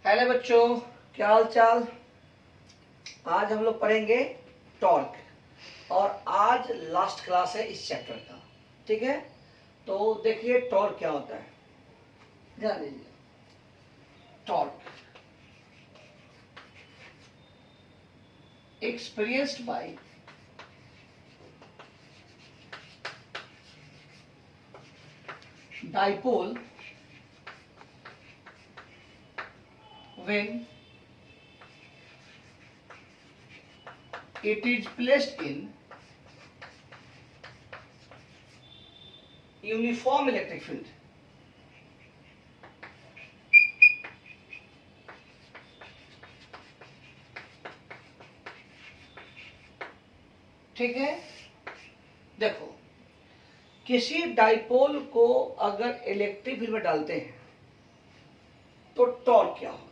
Hello बच्चों, क्या हाल चाल। आज हम लोग पढ़ेंगे टॉर्क और आज लास्ट क्लास है इस चैप्टर का। ठीक है, तो देखिए टॉर्क क्या होता है, ध्यान दीजिए। Torque experienced by dipole when it is placed in uniform electric field. ठीक है, देखो किसी डाइपोल को अगर इलेक्ट्रिक फील्ड में डालते हैं तो टॉर्क क्या होगा,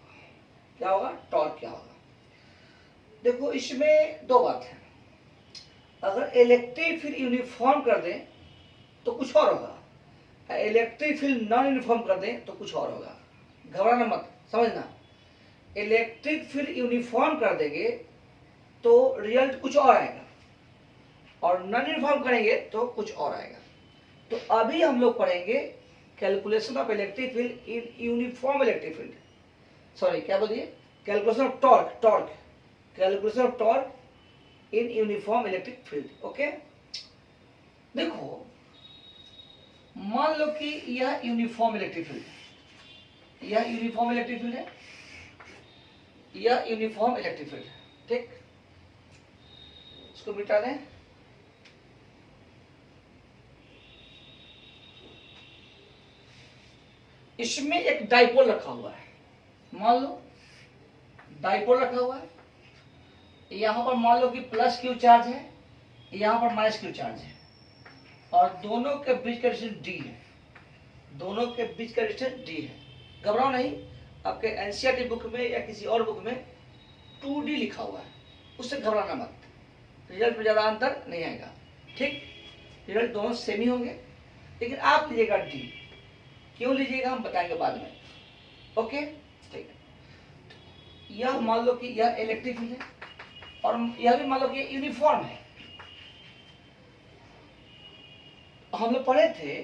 क्या होगा, टॉर्क क्या होगा। देखो इसमें दो बात है, अगर इलेक्ट्रिक फील्ड यूनिफॉर्म कर दें तो कुछ और होगा, इलेक्ट्रिक फील्ड नॉन यूनिफॉर्म कर दें तो कुछ और होगा। घबराना मत, समझना। इलेक्ट्रिक फील्ड यूनिफॉर्म कर देंगे तो रिजल्ट कुछ और आएगा और नॉन यूनिफॉर्म करेंगे तो कुछ और आएगा। तो अभी हम लोग पढ़ेंगे calculation of electric field in uniform electric field, sorry क्या बोलिए, calculation of torque, calculation of torque in uniform electric field. Okay, देखो मान लो कि यह यूनिफॉर्म इलेक्ट्रिक फील्ड है, यह यूनिफॉर्म इलेक्ट्रिक फील्ड है, यह यूनिफॉर्म इलेक्ट्रिक फील्ड है। ठीक, इसको मिटा दें। इसमें एक डाइपोल रखा हुआ है, मान लो डाइपोल रखा हुआ है। यहां पर मान लो कि प्लस क्यू चार्ज है, यहां पर माइनस क्यू चार्ज है और दोनों के बीच का डिस्टेंस डी है, दोनों के बीच का डिस्टेंस डी है। घबराओ नहीं, आपके एनसीईआरटी बुक में या किसी और बुक में 2D लिखा हुआ है, उससे घबराना मत, रिजल्ट में ज्यादा अंतर नहीं आएगा। ठीक, रिजल्ट दोनों सेम ही होंगे, लेकिन आप लीजिएगा डी। क्यों लीजिएगा हम बताएंगे बाद में। ओके, ठीक है। यह मान लो कि यह इलेक्ट्रिक फील्ड है और यह भी मान लो कि यूनिफॉर्म है। हम लोग पढ़े थे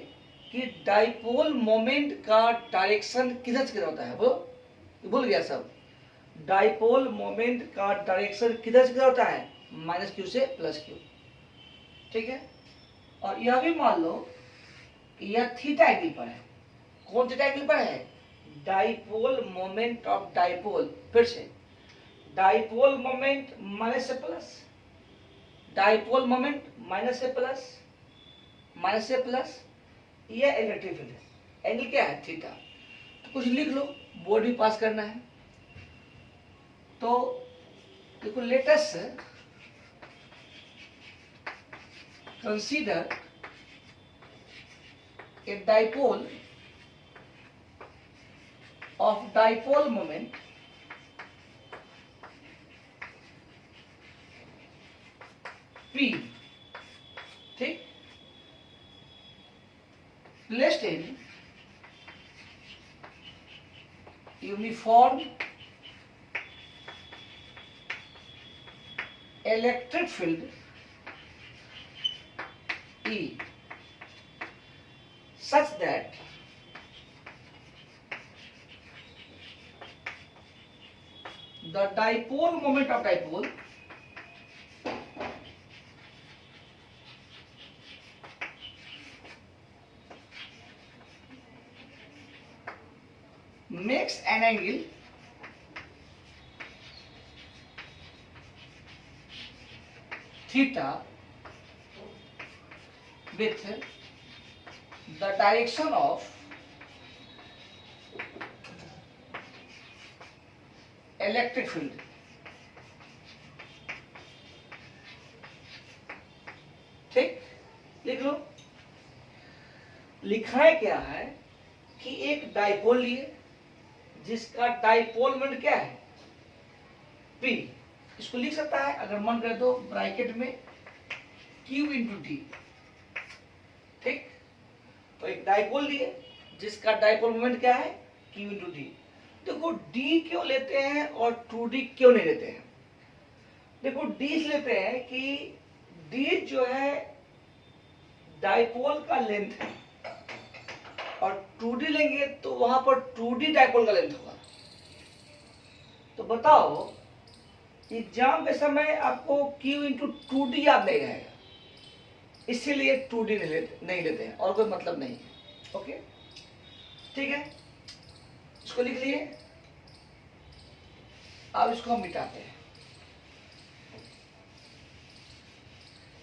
कि डाइपोल मोमेंट का डायरेक्शन किधर से किधर होता है, वो भूल गया सब। डाइपोल मोमेंट का डायरेक्शन किधर से किधर होता है, माइनस क्यू से प्लस क्यू। ठीक है, और यह भी मान लो कि यह थीटा एंगल पर है। कौन थीटा एंगल पर है, डाइपोल मोमेंट ऑफ डाइपोल। फिर से डाइपोल मोमेंट माइनस से प्लस, डाइपोल मोमेंट माइनस से प्लस, माइनस से प्लस, ये इलेक्ट्रिक फील्ड है। एंगल क्या है, थीटा। तो कुछ लिख लो, बोर्ड भी पास करना है। तो देखो, latest consider a dipole of dipole moment P, ठीक, placed in uniform electric field E such that the dipole moment of dipole makes an angle theta with the direction of electric field. ठीक, लिख लो। लिखा है क्या है कि एक dipole लिए जिसका डाइपोल मोमेंट क्या है, P। इसको लिख सकता है अगर मन करे तो ब्रैकेट में Q इंटू डी। ठीक, तो एक डाइपोल लिए जिसका डाइपोल मोमेंट क्या है, Q इंटू डी। देखो डी क्यों लेते हैं और 2d क्यों नहीं लेते हैं? देखो डी लेते हैं कि डी जो है डाइपोल का लेंथ है, और 2d लेंगे तो वहां पर 2d डाइपोल का लेंथ होगा। तो बताओ एग्जाम के समय आपको Q इंटू 2d याद नहीं रहेगा, इसीलिए 2d नहीं लेते हैं, और कोई मतलब नहीं है। ओके ठीक है, इसको लिख लिए। अब इसको हम मिटाते हैं।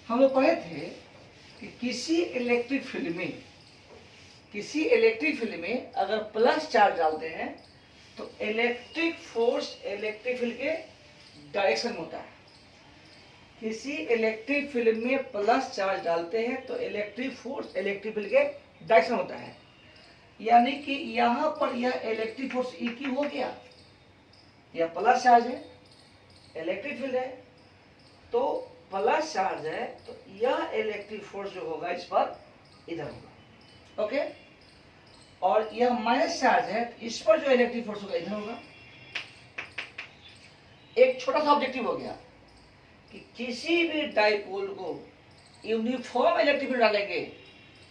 हम लोग पढ़े थे कि किसी इलेक्ट्रिक फील्ड में अगर प्लस चार्ज डालते हैं तो इलेक्ट्रिक फोर्स इलेक्ट्रिक फील्ड के डायरेक्शन में होता है। किसी इलेक्ट्रिक फील्ड में प्लस चार्ज डालते हैं तो इलेक्ट्रिक फोर्स इलेक्ट्रिक फील्ड के डायरेक्शन होता है। यानी कि यहां पर यह इलेक्ट्रिक फोर्स EQ हो गया, यह प्लस चार्ज है, इलेक्ट्रिक फील्ड है, तो प्लस चार्ज है तो यह इलेक्ट्रिक फोर्स जो होगा इस पर इधर होगा। ओके, और यह माइनस चार्ज है तो इस पर जो इलेक्ट्रिक फोर्स होगा इधर होगा। एक छोटा सा ऑब्जेक्टिव हो गया कि किसी भी डाइपोल को यूनिफॉर्म इलेक्ट्रिक फील्ड डालेंगे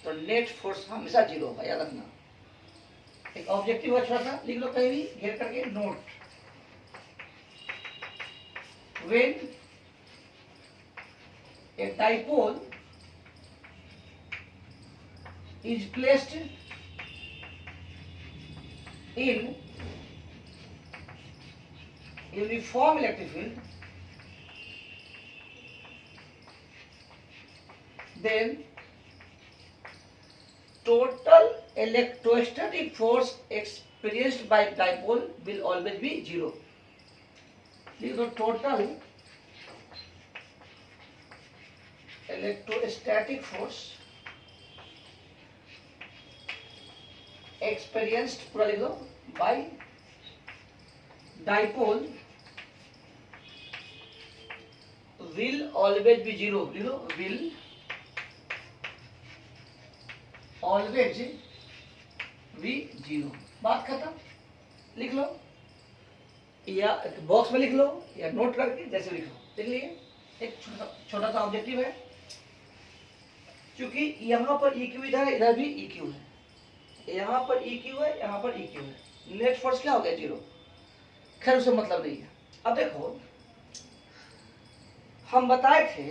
तो नेट फोर्स हमेशा 0 होगा, याद रखना। एक ऑब्जेक्टिव है, छोटा सा लिख लो कहीं भी घेर करके, note when a dipole is placed in uniform electric field, then total electrostatic force experienced by dipole will always be 0. So total electrostatic force experienced पूरा लिख दो by dipole will always be 0. लिख दो will always be 0। बात खत्म। लिख लो या box में लिख लो या नोट करके जैसे लिख लो, लिख लिए। एक छोटा सा ऑब्जेक्टिव है, क्योंकि यहाँ पर EQ इधर है, इधर भी EQ है, यहाँ पर EQ है, यहाँ पर EQ है, नेट फोर्स क्या हो गया 0। खैर उससे मतलब नहीं है। अब देखो हम बताए थे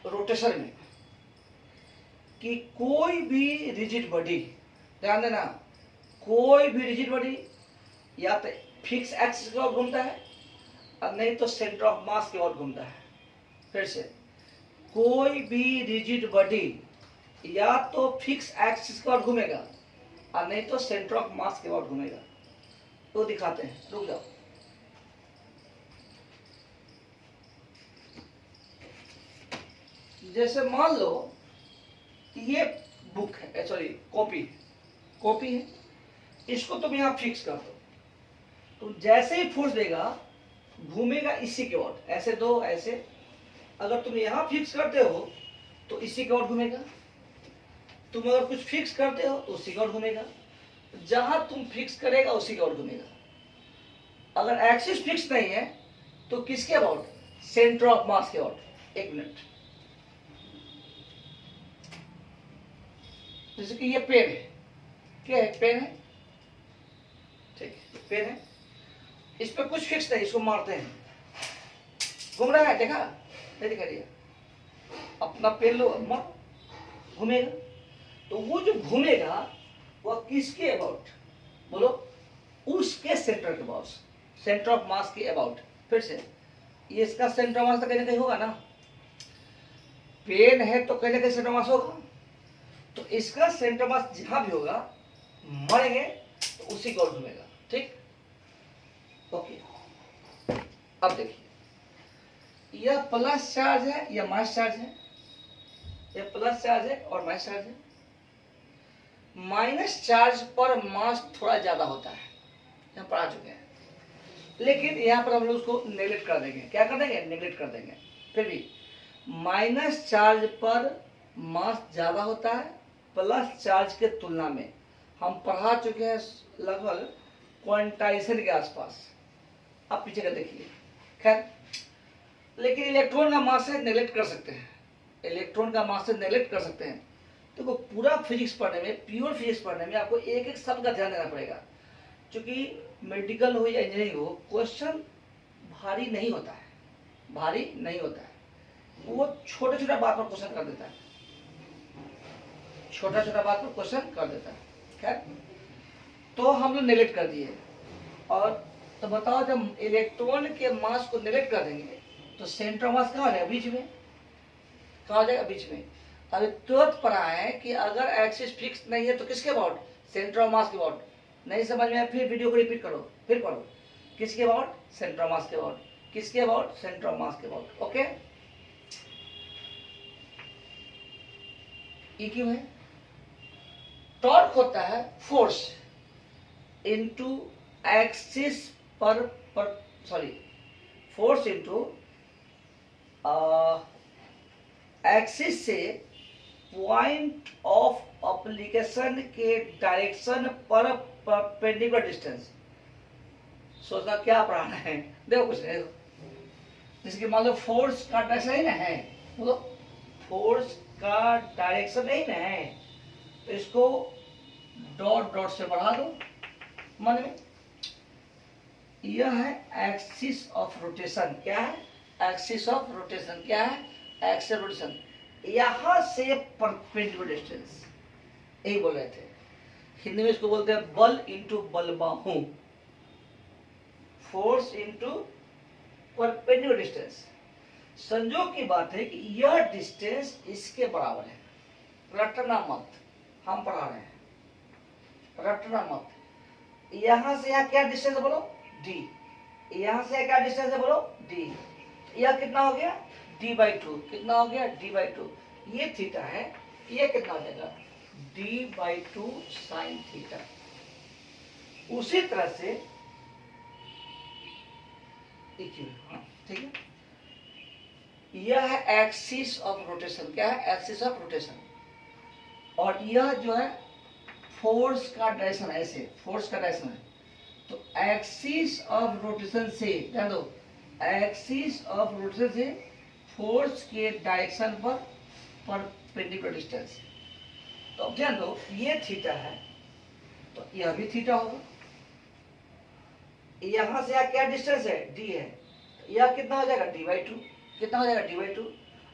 रोटेशन में कि कोई भी रिजिड बॉडी, ध्यान देना, कोई भी रिजिड बॉडी या तो फिक्स एक्सिस की ओर घूमता है और नहीं तो सेंटर ऑफ मास की ओर घूमता है। फिर से, कोई भी रिजिड बॉडी या तो फिक्स एक्सिस की ओर घूमेगा और नहीं तो सेंटर ऑफ मास की ओर घूमेगा। तो दिखाते हैं, रुक जाओ। जैसे मान लो ये बुक है, सॉरी कॉपी है, इसको तुम यहां फिक्स कर दो तो जैसे ही फोर्स देगा घूमेगा इसी के ओर, ऐसे दो ऐसे। अगर तुम यहां फिक्स करते हो तो इसी के ओर घूमेगा, तुम अगर कुछ फिक्स करते हो तो उसी के ओर घूमेगा, जहां तुम फिक्स करेगा उसी के ओर घूमेगा। अगर एक्सिस फिक्स नहीं है तो किसके अबाउट, सेंटर ऑफ मास के ओर। एक मिनट, जैसे कि ये पेन है, क्या है, पेन है, ठीक है, पेन है, इस पर कुछ फिक्स नहीं, इसको मारते हैं, घूम रहा है, देखा नहीं, दिखा दिया, अपना पेन लो, मार, घूमेगा। तो वो जो घूमेगा वह किसके अबाउट, बोलो, उसके सेंटर के अबाउट, सेंटर ऑफ मास के अबाउट। फिर से, ये इसका सेंटर ऑफ मास तो कहीं ना कहीं होगा ना, पेन है तो कहीं ना कहीं सेंटर ऑफ मास होगा, तो इसका सेंटर ऑफ मास जहां भी होगा मरेंगे तो उसी को घूमेगा। ठीक, ओके। अब देखिए, यह प्लस चार्ज है, यह माइनस चार्ज है, यह प्लस चार्ज है और माइनस चार्ज है। माइनस चार्ज पर मास थोड़ा ज्यादा होता है, यहाँ पढ़ा चुके हैं, लेकिन यहाँ पर हम लोग उसको नेगलेक्ट कर देंगे। क्या कर देंगे, नेगलेक्ट कर देंगे। फिर भी माइनस चार्ज पर मास ज्यादा होता है प्लस चार्ज के तुलना में। हम पढ़ा चुके हैं लगभग क्वांटाइजेशन के आसपास। आप पीछे का देखिए। खैर, लेकिन इलेक्ट्रॉन का मास से नेग्लेक्ट कर सकते हैं, इलेक्ट्रॉन का मास से नेग्लेक्ट कर सकते हैं। तो वो पूरा फिजिक्स पढ़ने में, प्योर फिजिक्स पढ़ने में आपको एक एक शब्द का ध्यान देना पड़ेगा। क्योंकि मेडिकल हो या इंजीनियरिंग हो, क्वेश्चन भारी नहीं होता है, भारी नहीं होता है। वो छोटे छोटे बात पर क्वेश्चन कर देता है, छोटा छोटा बात पर क्वेश्चन कर देता है। खैर, तो हम लोग नेग्लेक्ट कर दिए। और तो बताओ, जब इलेक्ट्रॉन के मास को नेग्लेक्ट कर देंगे तो सेंटर ऑफ मास कहाँ हो जाएगा? बीच में। कहाँ हो जाएगा? बीच में। अभी तुरंत पढ़ा है कि अगर एक्सिस फिक्स नहीं है तो किसके अबाउट? सेंटर ऑफ मास के अबाउट। नहीं समझ में आया, फिर वीडियो को रिपीट करो, फिर पढ़ो। किसके अबाउट? सेंटर ऑफ मास के अबाउट। किसके अबाउट? सेंटर ऑफ मास के अबाउट। ओके, ये क्यों है? टॉर्क होता है फोर्स इनटू एक्सिस पर सॉरी, फोर्स इनटू एक्सिस से पॉइंट ऑफ एप्लीकेशन के डायरेक्शन पर परपेंडिकुलर डिस्टेंस। सोचना क्या पढ़ाना है? देखो कुछ नहीं, जैसे कि मान लो फोर्स का डायरेक्शन नहीं ना है, बोलो फोर्स का डायरेक्शन नहीं ना है, तो इसको डॉट डॉट से बढ़ा दो मन में। यह है एक्सिस ऑफ रोटेशन। क्या है? Axis of rotation. क्या है? Axis of rotation. यहां से परपेंडिकुलर डिस्टेंस, यही बोल रहे थे। हिंदी में इसको बोलते हैं बल इंटू बलबाहु, फोर्स इंटू परपेंडिकुलर डिस्टेंस। संजोग की बात है कि यह डिस्टेंस इसके बराबर है। रटना मत, हम पढ़ा रहे हैं, रटना मत। यहां से यहां क्या डिस्टेंस है बोलो? डी। यहां से क्या डिस्टेंस है बोलो? डी। यह कितना हो गया? d/2। कितना हो गया? d/2। ये थीटा है, ये कितना हो जाएगा? d/2 sine theta. उसी तरह से ठीक है, यह है एक्सिस ऑफ रोटेशन। क्या है? Axis of rotation. और यह जो है फोर्स का डायरेक्शन, ऐसे फोर्स का डायरेक्शन है। तो एक्सिस ऑफ रोटेशन से, ध्यान दो, एक्सिस ऑफ रोटेशन से फोर्स के डायरेक्शन पर परपेंडिकुलर डिस्टेंस। तो अब ध्यान दो, ये थीटा है तो यह भी थीटा होगा। यहां से यहां क्या डिस्टेंस है? डी है। तो यह कितना हो जाएगा? d/2। कितना हो जाएगा? d/2।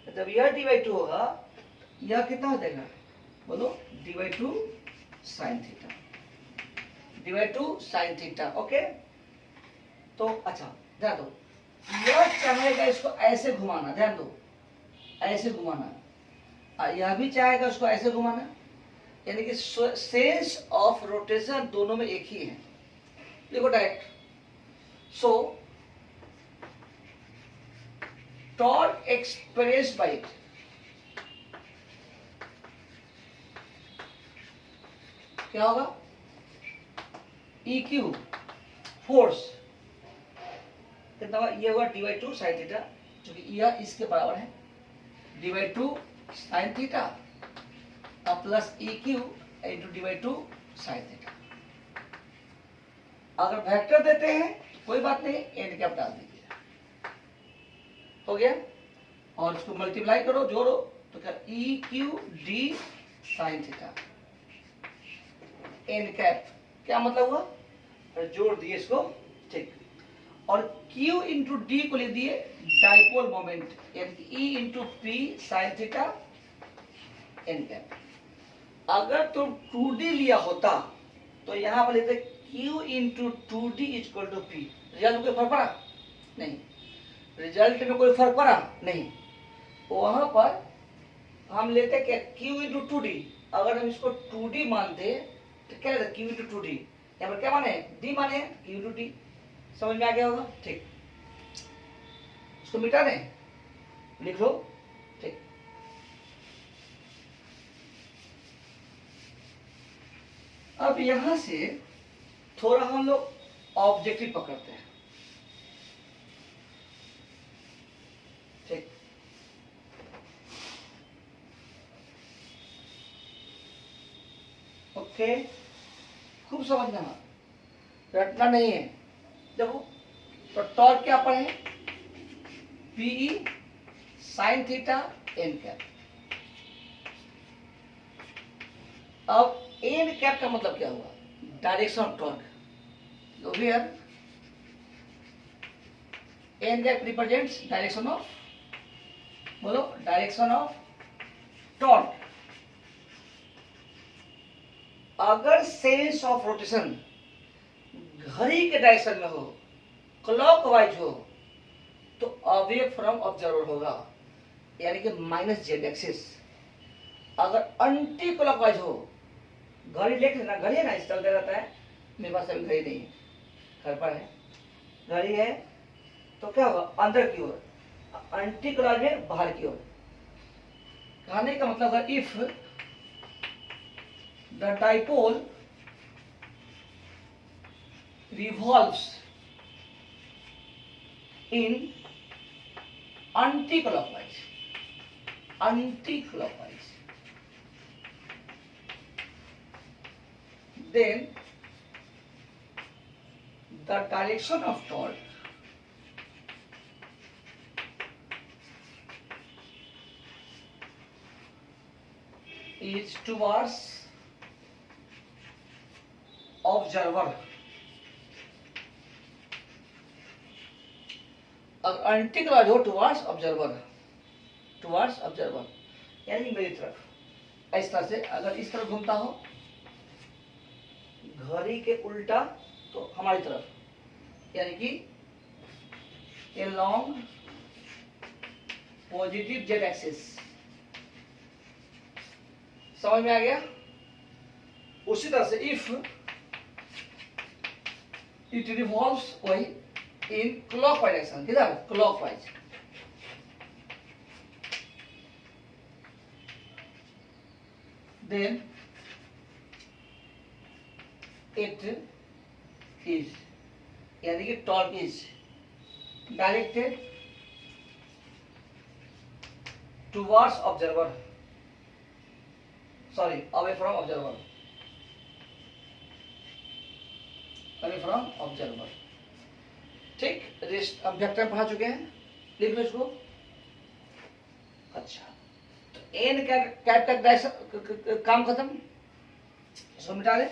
जब यह d/2 होगा, यह कितना हो जाएगा बोलो? d/2 sine theta. d/2 sine theta. Okay, तो अच्छा ध्यान दो, यह चाहेगा इसको ऐसे घुमाना, ध्यान दो, ऐसे घुमाना, यह भी चाहेगा उसको ऐसे घुमाना, यानी कि सेंस ऑफ रोटेशन दोनों में एक ही है। देखो डायरेक्ट। सो टॉर्क एक्सप्रेस बाय क्या होगा? EQ फोर्स कितना होगा? ये होगा d/2 साइन थीटा, जो कि यह इसके बराबर है, d/2 sine theta plus EQ into d/2 sine theta. अगर वेक्टर देते हैं कोई बात नहीं, एन कैप डाल दीजिए, हो गया। और इसको मल्टीप्लाई करो, जोड़ो, तो क्या? EQ d sine theta N cap. क्या मतलब हुआ? जोड़ दिए इसको, ठीक। और Q इंटू डी को लिख दिए डाइपोल मोमेंट, यानी कि E into P sine theta N cap. अगर तुम 2D लिया होता तो यहां पर लिखते Q into 2D equal to P. Result में कोई फर्क पड़ा? नहीं। रिजल्ट में कोई फर्क पड़ा? नहीं। वहां पर हम लेते क्या? Q into 2D। अगर हम इसको 2D मानते तो क्या रहता? Q into 2D। यहाँ पर क्या माने? D माने, Q इंटू D। समझ में आ गया होगा? ठीक, इसको मिटा दें, लिख लो, ठीक। अब यहां से थोड़ा हम लोग ऑब्जेक्टिव पकड़ते हैं, ठीक। ओके, खूब समझना। रटना नहीं है। देखो तो टॉर्क क्या पढ़े, PE sine theta N cap. अब एन कैप का मतलब क्या हुआ, direction of torque. Here N cap represents direction of, बोलो डायरेक्शन ऑफ टॉर्क। अगर सेंस ऑफ रोटेशन घड़ी के डायरेक्शन में हो, क्लॉकवाइज हो, तो अवे फ्रॉम ऑब्जर्वर होगा, यानी कि माइनस जेड एक्सिस। अगर एंटी क्लॉकवाइज हो, घड़ी देख लेना, घड़ी है ना, इस चलते रहता है। मेरे पास अभी घड़ी नहीं है, घर पर है, घड़ी है तो क्या होगा, अंदर की ओर, एंटी क्लॉकवाइज में बाहर की ओर। कहने का मतलब है if the dipole revolves in anti-clockwise, then the direction of torque is towards observer। Anti clockwise हो टुवर्ड्स ऑब्जर्वर, यानी मेरी तरफ, इस तरह से। अगर इस तरफ घूमता हो घड़ी के उल्टा तो हमारी तरफ, यानी कि along पॉजिटिव जेड एक्सिस। समझ में आ गया। उसी तरह से इफ इट रिवॉल्व्स वही in clockwise direction, किधर, clockwise, then it is, यानी कि torque is directed towards observer, sorry, away from observer, ठीक। रेस्ट अब वेक्टर पढ़ा चुके हैं, लिख लो इसको। अच्छा, तो एन कैप का काम खत्म, इसको मिटा दे।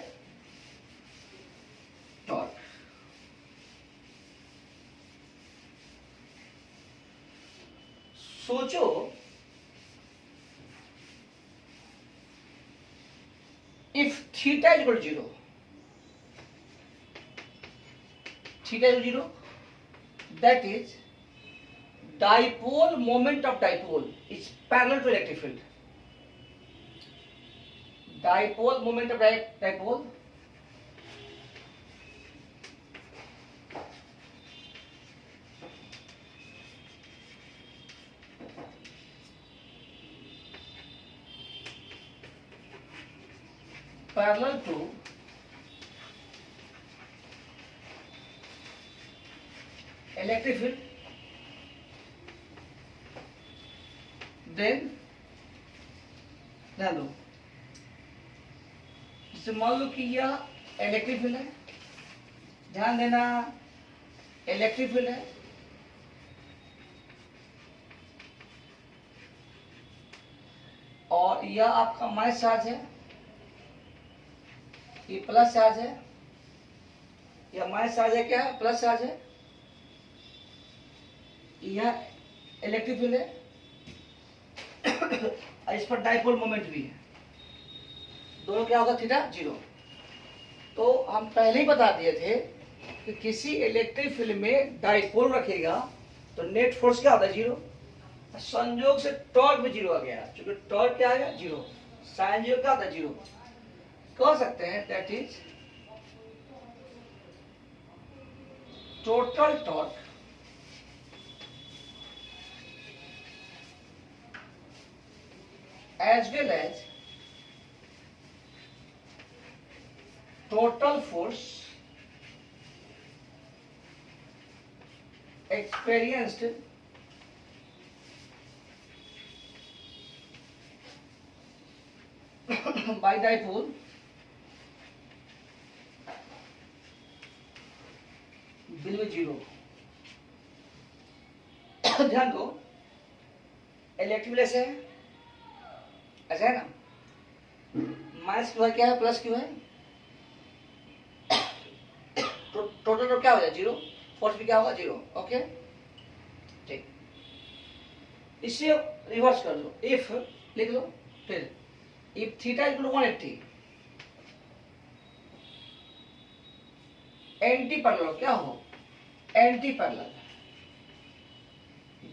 टॉर्क, सोचो if theta is equal to 0, theta is 0, that is dipole moment of dipole is parallel to electric field, dipole moment of dipole parallel to electric field, then ध्यान दो, जैसे मान लो कि यह इलेक्ट्रिक फील्ड है, ध्यान देना, इलेक्ट्रिक फील्ड है, और यह आपका माइनस चार्ज है, ये प्लस चार्ज है, यह माइनस चार्ज है, क्या है, प्लस चार्ज है, यह इलेक्ट्रिक फील्ड है, इस पर डाइपोल मोमेंट भी है, दोनों क्या होगा, थीटा 0। तो हम पहले ही बता दिए थे कि किसी इलेक्ट्रिक फील्ड में डाइपोल रखेगा तो नेट फोर्स क्या होता है, 0। संयोग से टॉर्क भी 0 आ गया, क्योंकि टॉर्क क्या आ गया, 0, साइन 0 क्या होता है, 0। कह सकते हैं that is total torque as well as total force experienced by dipole will be zero. ध्यान दो, इलेक्ट्रिक ऐसे है, ऐसा है ना, माइनस क्यू है, क्या है, प्लस क्यू है, तो टोटल तो क्या हो जाए जीरो, फोर्स भी क्या होगा जीरो। ओके ठीक, इसे रिवर्स कर दो, इफ लिख लो, फिर if theta equal 180, anti parallel क्या हो, anti parallel,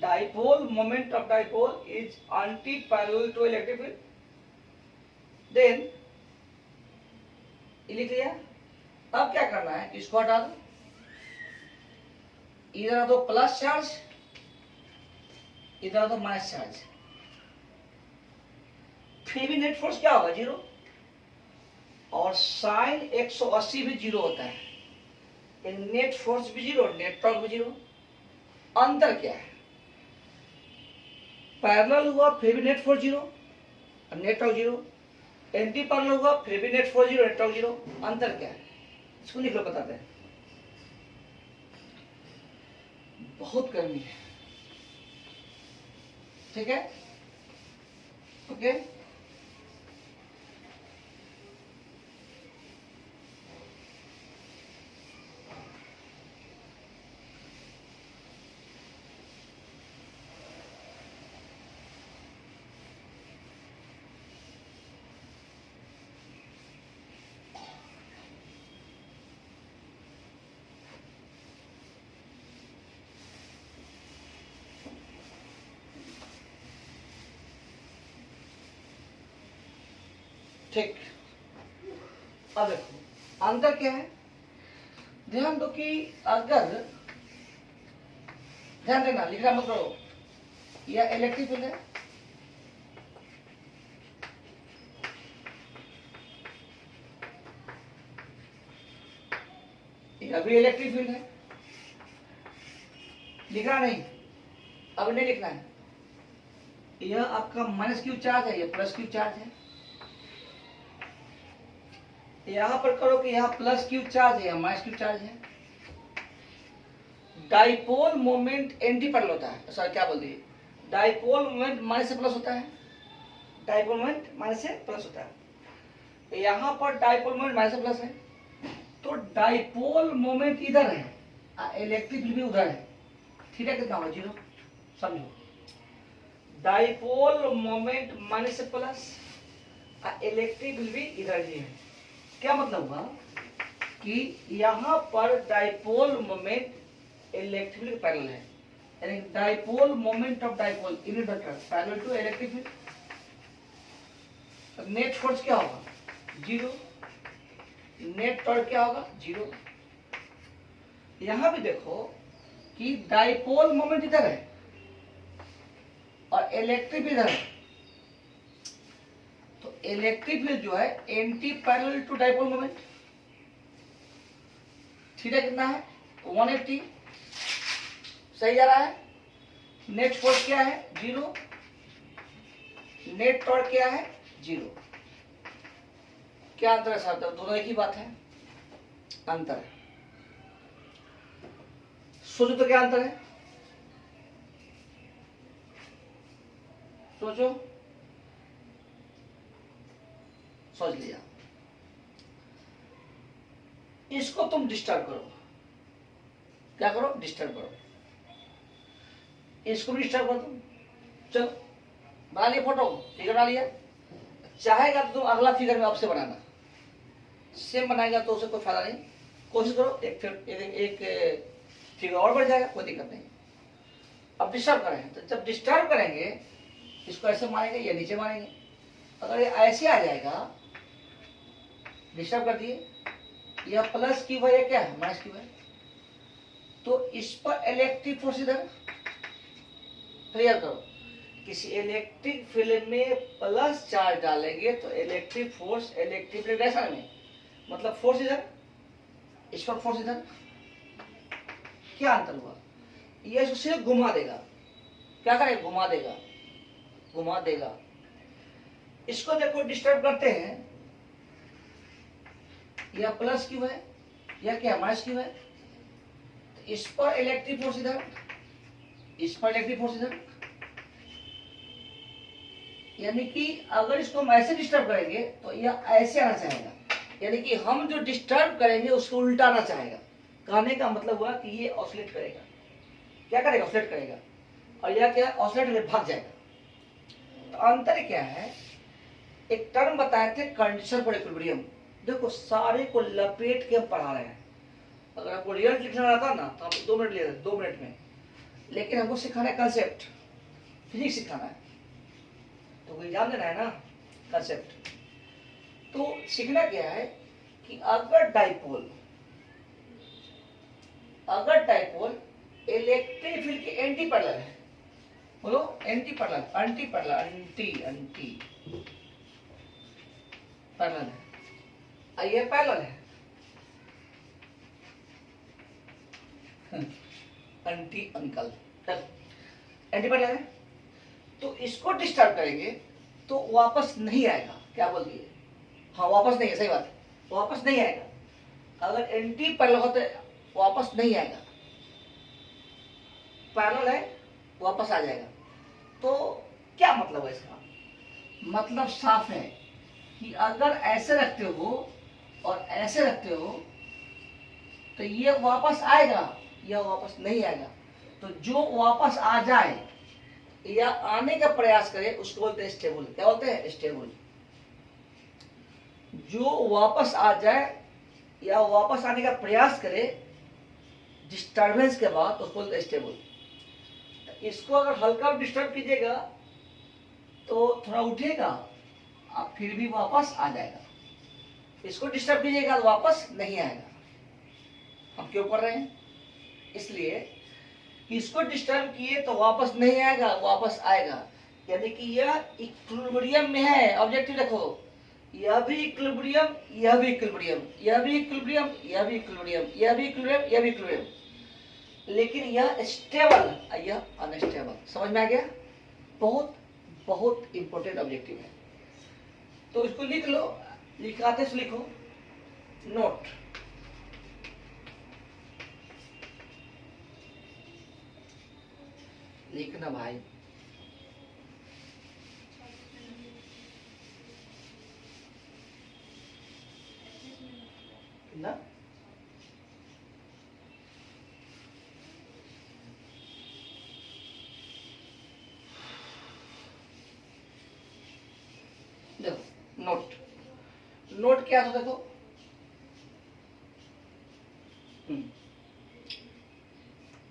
dipole moment of dipole is anti-parallel to electric field, then ये लिख लिया। अब क्या करना है, इसको हटा दो, इधर दो प्लस चार्ज, इधर दो माइनस चार्ज, फिर भी नेट फोर्स क्या होगा जीरो, और साइन 180 भी जीरो होता है, नेट फोर्स भी जीरो, नेट टॉर्क भी जीरो। अंतर क्या है, पैरेलल हुआ फिर भी net force zero, net torque zero, anti parallel हुआ फिर भी net force zero, net torque zero. अंतर क्या है, इसको लिख लो, बताते हैं। बहुत गर्मी है, ठीक है, ओके। ठीक, अब देखो अंतर क्या है, ध्यान दो कि अगर, ध्यान देना, लिखना मत करो, यह इलेक्ट्रिक फील्ड है, यह भी इलेक्ट्रिक फील्ड है, लिखना नहीं, अब नहीं लिखना है, यह आपका माइनस क्यू चार्ज है, यह प्लस क्यू चार्ज है, यहां पर करो कि यहां प्लस क्यू चार्ज है, माइनस क्यू चार्ज है। डाइपोल मोमेंट एंटी पैरेलल होता है, सॉरी क्या बोल दिए, डाइपोल मोमेंट माइनस से प्लस होता है, डाइपोल मोमेंट माइनस से प्लस होता है, यहां पर डाइपोल मोमेंट माइनस से प्लस है, तो डाइपोल मोमेंट इधर है, इलेक्ट्रिक फील्ड भी उधर है, थीटा कितना होगा जीरो, समझो, डाइपोल मोमेंट माइनस से प्लस, इलेक्ट्रिक फील्ड भी इधर ही है। क्या मतलब हुआ कि यहां पर dipole moment electric field parallel है, यानी dipole moment of dipole unit vector parallel to electric field, net force क्या होगा जीरो, नेट टॉर्क क्या होगा जीरो। यहां भी देखो कि डाइपोल मोमेंट इधर है और इलेक्ट्रिक इधर है, तो इलेक्ट्रिक फील्ड जो है anti parallel to dipole moment, theta कितना है 180, सही जा रहा है, नेट फोर्स क्या है जीरो, नेट टॉर्क क्या है जीरो। क्या अंतर है साहब, दोनों एक ही बात है, अंतर है, सोचो तो क्या अंतर है, सोचो, सोच लिया, इसको तुम डिस्टर्ब करो, क्या करो डिस्टर्ब करो, इसको भी डिस्टर्ब करो तुम, चलो बना लिया फोटो, फिगर बना लिया, चाहेगा तो तुम अगला फिगर में आपसे बनाना, सेम बनाएगा तो उसे कोई फायदा नहीं, कोशिश करो, एक फिगर और बढ़ जाएगा, कोई दिक्कत नहीं। अब डिस्टर्ब करें, तो जब डिस्टर्ब करेंगे इसको ऐसे मारेंगे या नीचे मारेंगे, अगर ये ऐसे आ जाएगा, डिस्टर्ब कर दिए, यह प्लस की वजह क्या है माइनस की वजह, तो इस पर इलेक्ट्रिक फोर्स इधर, क्लियर करो, किसी इलेक्ट्रिक फील्ड में प्लस चार्ज डालेंगे तो इलेक्ट्रिक फोर्स इलेक्ट्रिक डायरेक्शन में, मतलब फोर्स इधर, इस पर फोर्स इधर, क्या अंतर हुआ, ये सिर्फ घुमा देगा, क्या करेगा घुमा देगा, घुमा देगा। इसको देखो डिस्टर्ब करते हैं, यह प्लस क्यू है, यह क्या माइनस क्यू है, इस पर इलेक्ट्रिक फोर्स इधर, इस पर इलेक्ट्रिक फोर्स इधर, यानी कि अगर इसको हम ऐसे डिस्टर्ब करेंगे तो यह ऐसे आना चाहेगा, यानी कि हम जो डिस्टर्ब करेंगे उसको उल्टा आना चाहेगा। कहने का मतलब हुआ कि ये ऑसिलेट करेगा, क्या करेगा, ऑसिलेट करेगा, और यह क्या ऑसिलेट में भाग जाएगा। तो अंतर क्या है, एक टर्म बताए थे कंडीशन फॉर इक्विलिब्रियम। देखो सारे को लपेट के हम पढ़ा रहे हैं। अगर आपको रिजल्ट लिखना रहता ना तो हम 2 मिनट ले लेते, 2 मिनट में, लेकिन हमको सिखाना है कंसेप्ट, फिजिक्स सिखाना है, तो कोई जान देना है ना कंसेप्ट। तो सीखना क्या है कि अगर डाइपोल इलेक्ट्रिक फील्ड के एंटी पैरेलल है, बोलो anti parallel, anti parallel, anti parallel है, ये पैरेलल है, एंटी अंकल एंटी पैरेलल है, तो इसको डिस्टर्ब करेंगे तो वापस नहीं आएगा। क्या बोल दिए, हाँ वापस नहीं है, सही बात है, वापस नहीं आएगा। अगर एंटी पैरेलल होते वापस नहीं आएगा, पैरेलल है वापस आ जाएगा। तो क्या मतलब है इसका, मतलब साफ है कि अगर ऐसे रखते हो और ऐसे रखते हो तो ये वापस आएगा, यह वापस नहीं आएगा। तो जो वापस आ जाए या आने का प्रयास करे उसको बोलते हैं स्टेबल। क्या बोलते हैं, स्टेबल। जो वापस आ जाए या वापस आने का प्रयास करे डिस्टर्बेंस के बाद तो उसको बोलते हैं स्टेबल। इसको अगर हल्का डिस्टर्ब कीजिएगा तो थोड़ा उठेगा अब फिर भी वापस आ जाएगा, इसको डिस्टर्ब कीजिएगा तो वापस नहीं आएगा। हम क्यों कर रहे हैं, इसलिए इसको डिस्टर्ब किए तो वापस नहीं आएगा, वापस आएगा, यानी कि यह इक्विलिब्रियम में है। ऑब्जेक्टिव देखो, यह भी इक्विलिब्रियम, यह भी इक्विलिब्रियम, यह भी इक्विलिब्रियम, यह भी इक्विलिब्रियम, यह भी इक्विलिब्रियम, यह भी इक्विलिब्रियम, लेकिन यह स्टेबल, यह अनस्टेबल। समझ में आ गया, बहुत बहुत इंपॉर्टेंट ऑब्जेक्टिव है। तो इसको लिख लो, लिखाते से लिखो नोट, लिखना भाई, ना देखो नोट, नोट क्या था देखो,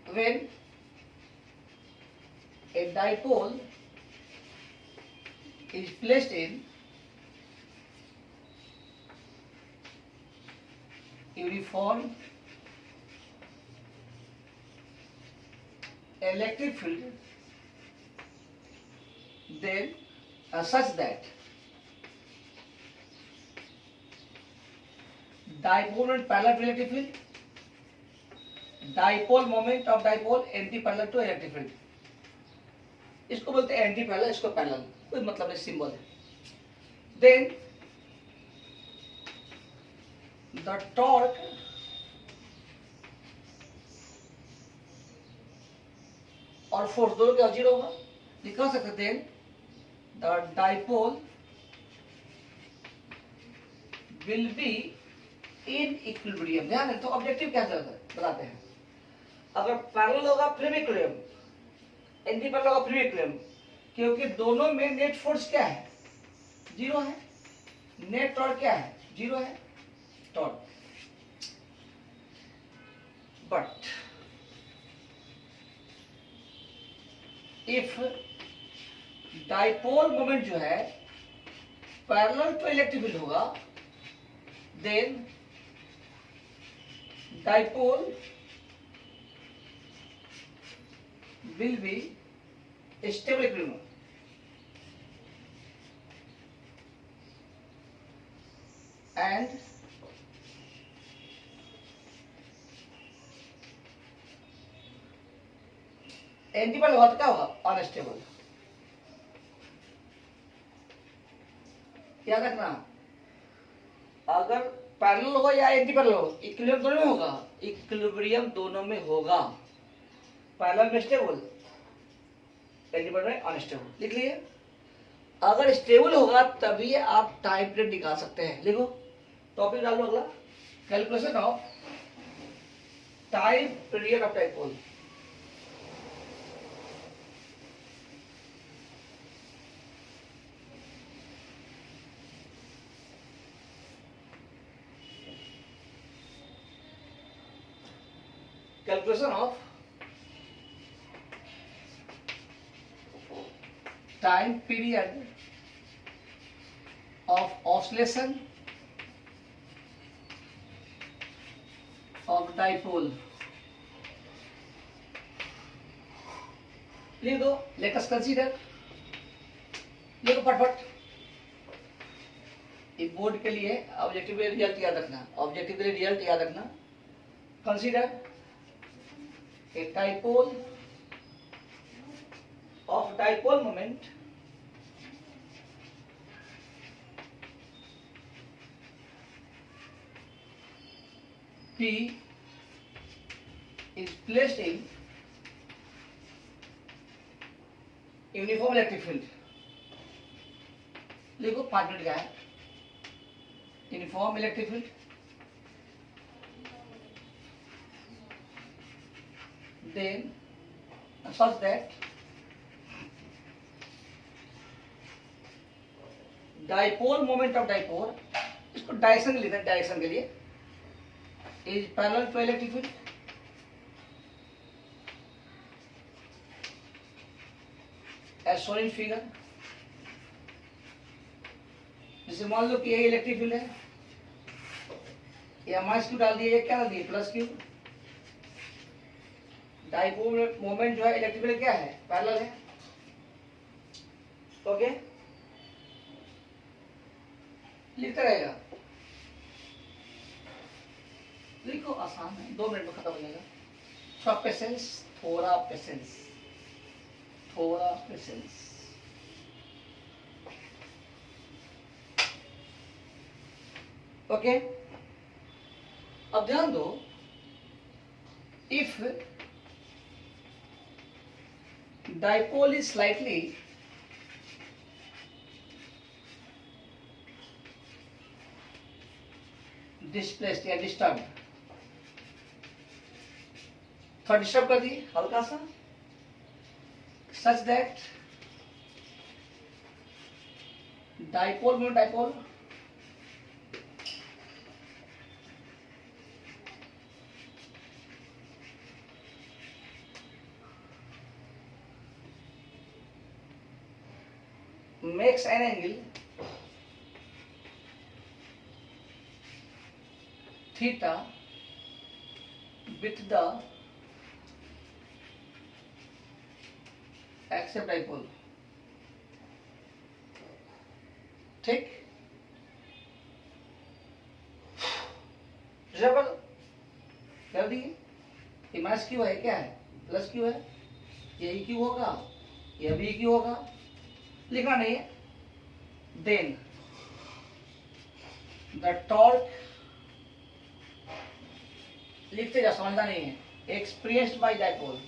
when a dipole is placed in uniform electric field, then such that dipole and parallel to electric field, dipole moment of dipole anti parallel to electric field, इसको बोलते हैं एंटी पैरेलल, इसको parallel, कोई मतलब नहीं, सिंबल है। Then the torque और force दोनों क्या जीरो होगा, लिखा सकते। Then the dipole will be in equilibrium. ध्यान है, तो ऑब्जेक्टिव क्या बताते हैं, अगर पैरेलल होगा फिर भी इक्विलिब्रियम, एंटी पैरेलल होगा फिर भी इक्विलिब्रियम, क्योंकि दोनों में नेट फोर्स क्या है, जीरो है, नेट टॉर्क क्या है, जीरो है, torque. But if dipole moment जो है पैरेलल टू इलेक्ट्रिक फील्ड होगा, then dipole will be stable equilibrium, and anti parallel होगा तो क्या होगा, अनस्टेबल। याद रखना, अगर पैरेलल होगा या एंटी पैरेलल होगा? इक्विलिब्रियम दोनों में होगा, इक्विलिब्रियम दोनों में होगा। पैरेलल में स्टेबल, एंटी पैरेलल में अनस्टेबल। लिख लिए। अगर स्टेबल होगा तभी आप टाइम पीरियड निकाल सकते हैं। लिखो, टॉपिक डाल लो अगला, calculation of time period of dipole. Calculation of time period of oscillation of dipole। लिख दो, let us consider। लिखो फटफट। इस बोर्ड के लिए ऑब्जेक्टिव रिजल्ट याद रखना, ऑब्जेक्टिव रिजल्ट याद रखना। Consider a dipole of dipole moment P is placed in uniform electric field। लिखो 5 मिनट का है। Uniform electric field, then such that dipole moment of dipole, इसको डायरेक्शन लिखते हैं, डायरेक्शन के लिए is parallel to electric field as shown in figure। जैसे मान लो कि ये इलेक्ट्रिक फील्ड है, ये माइनस क्यू डाल दिए, ये क्या डाल दिए प्लस क्यू। डाइपोल मोमेंट जो है इलेक्ट्रिक फील्ड क्या है, पैरेलल है। ओके, लिखता रहेगा। लिखो, आसान है, 2 मिनट में खत्म हो जाएगा। थोड़ा पेशेंस, थोड़ा पेशेंस, थोड़ा पेशेंस। ओके, अब ध्यान दो, if dipole is slightly displaced या disturbed, थोड़ा डिस्टर्ब कर दी हल्का सा, such that dipole में dipole makes an angle theta with the axis of dipole। ठीक, कर दिए। माइनस क्यू है, क्या है प्लस क्यू है, यही क्यू होगा, यह भी क्यू होगा, लिखना नहीं है। देन द टॉर्क, लिखते जा, समझना नहीं है, experienced bye dipole,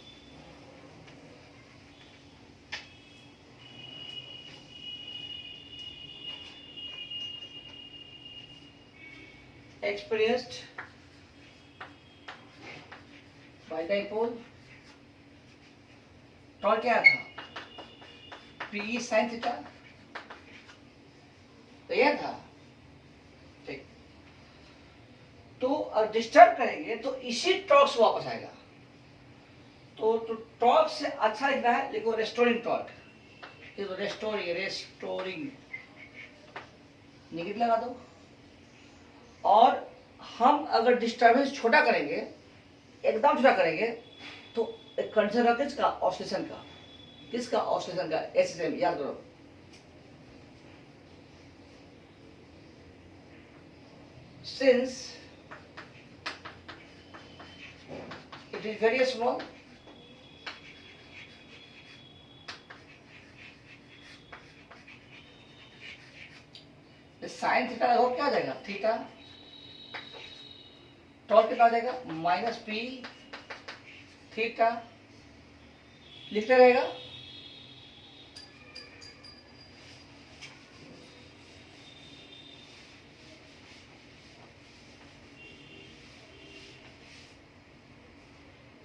experienced bye dipole. Torque क्या था, पी साइन थीटा, तो यह था। ठीक, तो अब डिस्टर्ब करेंगे तो इसी टॉर्क से वापस आएगा। तो टॉर्क से अच्छा लिखना है, लिखो रेस्टोरिंग टॉर्क। ये तो रेस्टोरिंग निगेटिव लगा दो। और हम अगर डिस्टर्बेंस छोटा करेंगे, एकदम छोटा करेंगे, तो कंडीशन का किसका, ऑसिलेशन का, किसका ऑसिलेशन का, एसएसएम याद करो। Since it is very small, the sin theta हो क्या हो जाएगा, थीटा टॉर्क कितना आ जाएगा माइनस पी थीटा, लिखते रहेगा।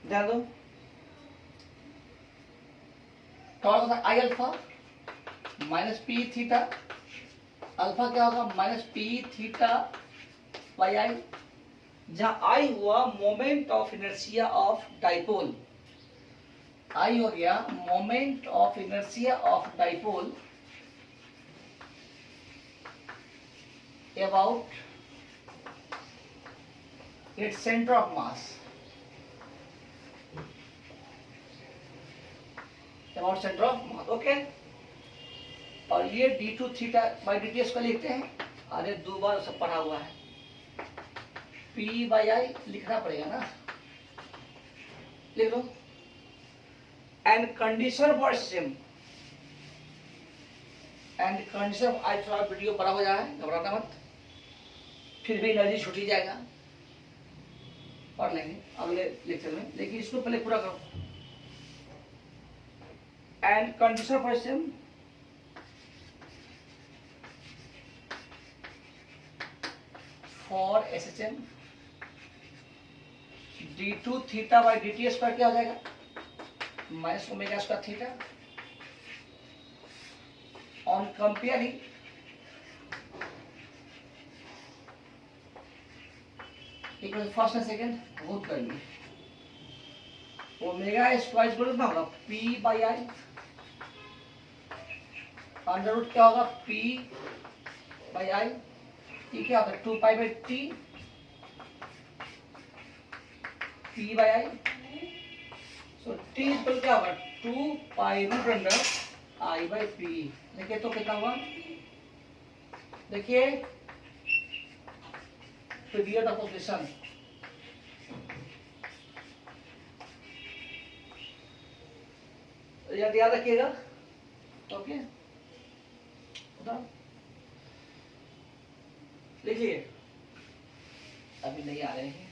ध्यान दो, टॉर्क होता है I alpha minus P theta, alpha क्या होगा minus P theta by I, जहां आई हुआ moment of inertia of dipole, I हो गया moment of inertia of dipole about its centre of mass, about centre of mass. Okay, और ये d2 theta by D T इसको लिखते हैं, अरे दो बार सब पढ़ा हुआ है, p बाई आई लिखना पड़ेगा ना, लिख लो। And condition for system, and condition, आज थोड़ा वीडियो बड़ा हो जाए, घबराना मत, फिर भी एनर्जी छूट ही जाएगा, पढ़ लेंगे अगले लेक्चर में, लेकिन इसको पहले पूरा करो। And condition for system for SHM d2 theta by D T square क्या हो जाएगा minus omega square theta, on comparing equal first and second, बहुत करेंगे, ओमेगा स्क्वायर इक्वल कितना होगा p by I, under root क्या होगा p बाई आई, ये क्या होता है 2 pi by T p by I, so t equal क्या होगा 2 pi root under I by P. देखिए तो कितना हुआ, देखिए पीरियड ऑफ ऑपरेशन, याद रखिएगा। ओके, लिखिए, अभी नहीं आ रहे हैं।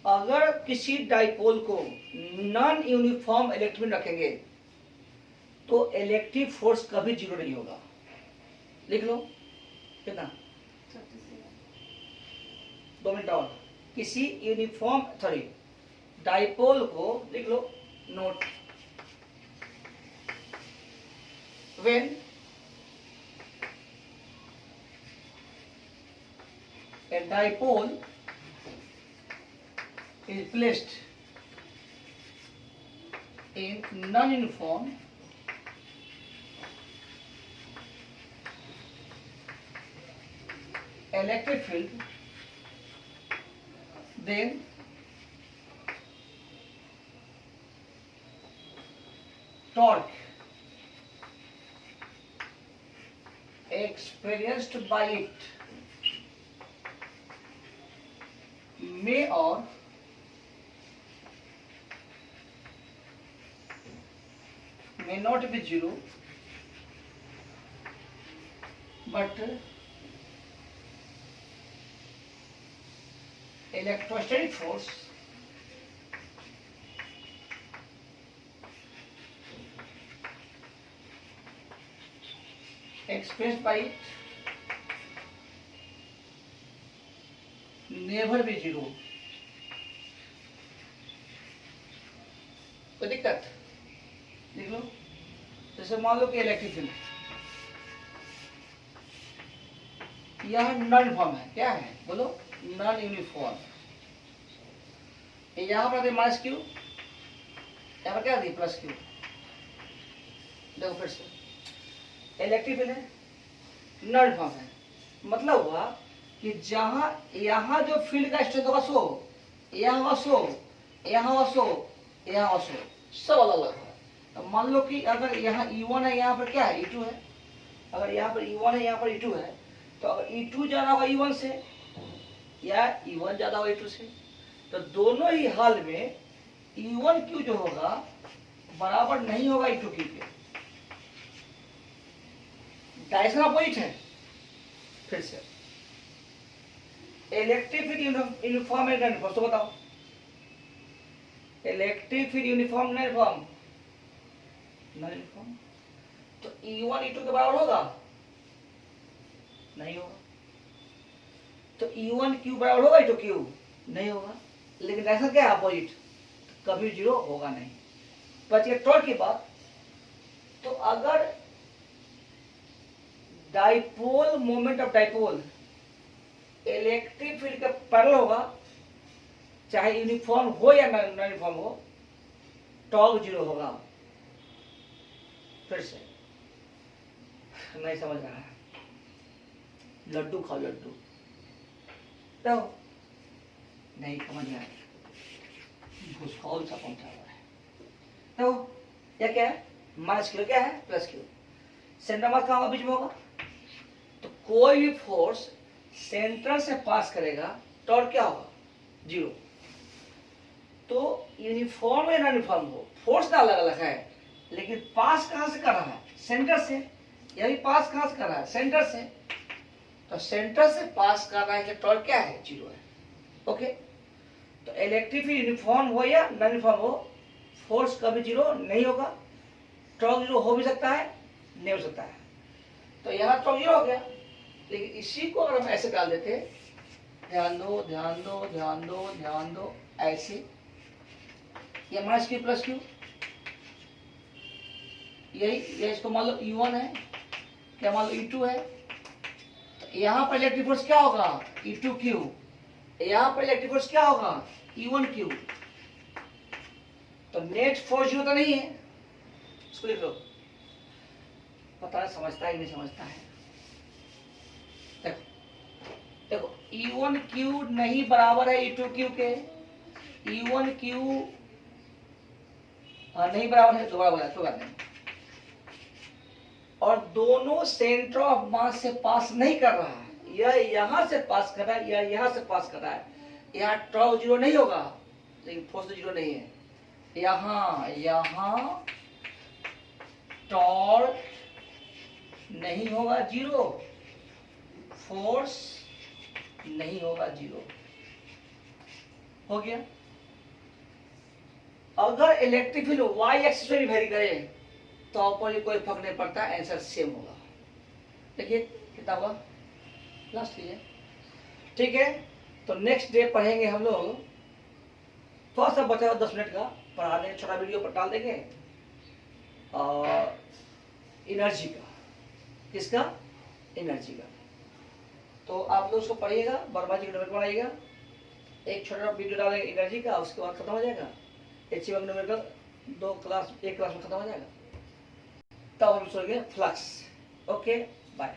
अगर किसी डाइपोल को नॉन यूनिफॉर्म इलेक्ट्रिक रखेंगे तो इलेक्ट्रिक फोर्स कभी जीरो नहीं होगा, लिख लो कितना 2 मिनट और। किसी यूनिफॉर्म सॉरी डाइपोल को लिख लो note, when a dipole is placed in non-uniform electric field, then torque experienced by it may or may not be zero, but electrostatic force expressed by it never be zero। कोई दिक्कत, लिख लो। जैसे मान लो कि electric field यह non uniform है, क्या है बोलो नॉन यूनिफॉर्म, यहाँ पर माइनस क्यू, यहाँ पर क्या दी प्लस क्यू, देखो फिर से इलेक्ट्रिक फील्ड है नॉन यूनिफॉर्म है, मतलब हुआ कि जहां यहाँ जो फील्ड का स्ट्रेंथ होगा सो, यहाँ होगा सो, यहाँ होगा सो, यहाँ होगा सो, सब अलग अलग है। तो मान लो कि अगर यहाँ E1 है, यहाँ पर क्या है E2 है, अगर यहाँ पर E1 है, यहाँ पर E2 है, तो अगर E2 ज्यादा होगा E1 से या E1 ज्यादा होगा E2 से, तो दोनों ही हाल में E1 क्यू जो होगा बराबर नहीं होगा E2 क्यू के, डायरेक्शन अपोजिट है। फिर से इलेक्ट्रिक फील्ड यूनिफॉर्म है यूनिफॉर्म, तो बताओ इलेक्ट्रिक फील्ड यूनिफॉर्म ना यूनिफॉर्म? Non uniform. तो E1 E2 के बराबर होगा? नहीं होगा। तो E1 Q बराबर होगा E2 Q? नहीं होगा। लेकिन डायरेक्शन क्या है? अपोजिट, कभी जीरो होगा नहीं। बच गया टॉर्क की बात। तो अगर dipole moment of dipole electric field के पैरेलल होगा, चाहे यूनिफॉर्म हो या नॉन यूनिफॉर्म हो, टॉर्क जीरो होगा। फिर से नहीं समझ रहा है? लड्डू खाओ लड्डू। तो नहीं समझ रहा है, घुसखोल सा पहुंचा हुआ है। तो यह क्या है? माइनस क्यू, क्या है? Plus Q. सेंटर मास कहाँ होगा? बीच में होगा। तो कोई भी फोर्स सेंटर से पास करेगा, टॉर्क क्या होगा? जीरो। तो यूनिफॉर्म या नॉन यूनिफॉर्म हो, फोर्स ना अलग अलग है, लेकिन पास कहां से कर रहा है? सेंटर से। यही पास कहां से कर रहा है? सेंटर से। तो सेंटर से पास कर रहा है कि टॉर्क क्या है? जीरो है। ओके। तो इलेक्ट्रिक फील्ड यूनिफॉर्म हो या नॉन यूनिफॉर्म हो, फोर्स कभी जीरो नहीं होगा। टॉर्क जीरो हो भी सकता है, नहीं हो सकता है। तो यहाँ टॉर्क जीरो हो गया। लेकिन इसी को अगर हम ऐसे डाल देते, ध्यान दो ध्यान दो ध्यान दो ध्यान दो, ऐसे, ये माइनस क्यू प्लस क्यू, यही ये इसको मान लो E1 है, क्या मान लो E2 है। तो यहाँ पर इलेक्ट्रिक फोर्स क्या होगा? E2 Q। यहाँ पर इलेक्ट्रिक फोर्स क्या होगा? E1 Q। तो नेट फोर्स जीरो तो नहीं है, इसको लिख लो। पता है समझता है कि नहीं समझता है? देखो देखो, E1 Q नहीं बराबर है E2 Q के। E1 Q नहीं बराबर है, दोबारा बोला तो बात नहीं। और दोनों सेंटर ऑफ मास से पास नहीं कर रहा है, यह यहां से पास कर रहा है, यह यहां से पास कर रहा है। यहाँ टॉर्क जीरो नहीं होगा, लेकिन फोर्स तो जीरो नहीं है। यहाँ टॉर्क नहीं होगा जीरो, फोर्स नहीं होगा जीरो। हो गया। अगर इलेक्ट्रिक फील्ड y एक्सिस में वेरी करे तो अपोजिट कोई फर्क नहीं पड़ता, आंसर सेम होगा। देखिए कितना हुआ? लास्ट है। ठीक है। तो नेक्स्ट डे पढ़ेंगे हम लोग, थोड़ा सा बचा हुआ 10 मिनट का पढ़ा देंगे, छोटा वीडियो पर डाल देंगे, और एनर्जी का। किसका? एनर्जी का। तो आप लोग उसको पढ़िएगा, वर्मा जी न्यूमेरिकल बनाइएगा, एक छोटा वीडियो डालेंगे एनर्जी का, उसके बाद खत्म हो जाएगा। HCM न्यूमेरिकल 2 क्लास, 1 क्लास में खत्म हो जाएगा। तब हम सोएंगे फ्लक्स। Okay bye.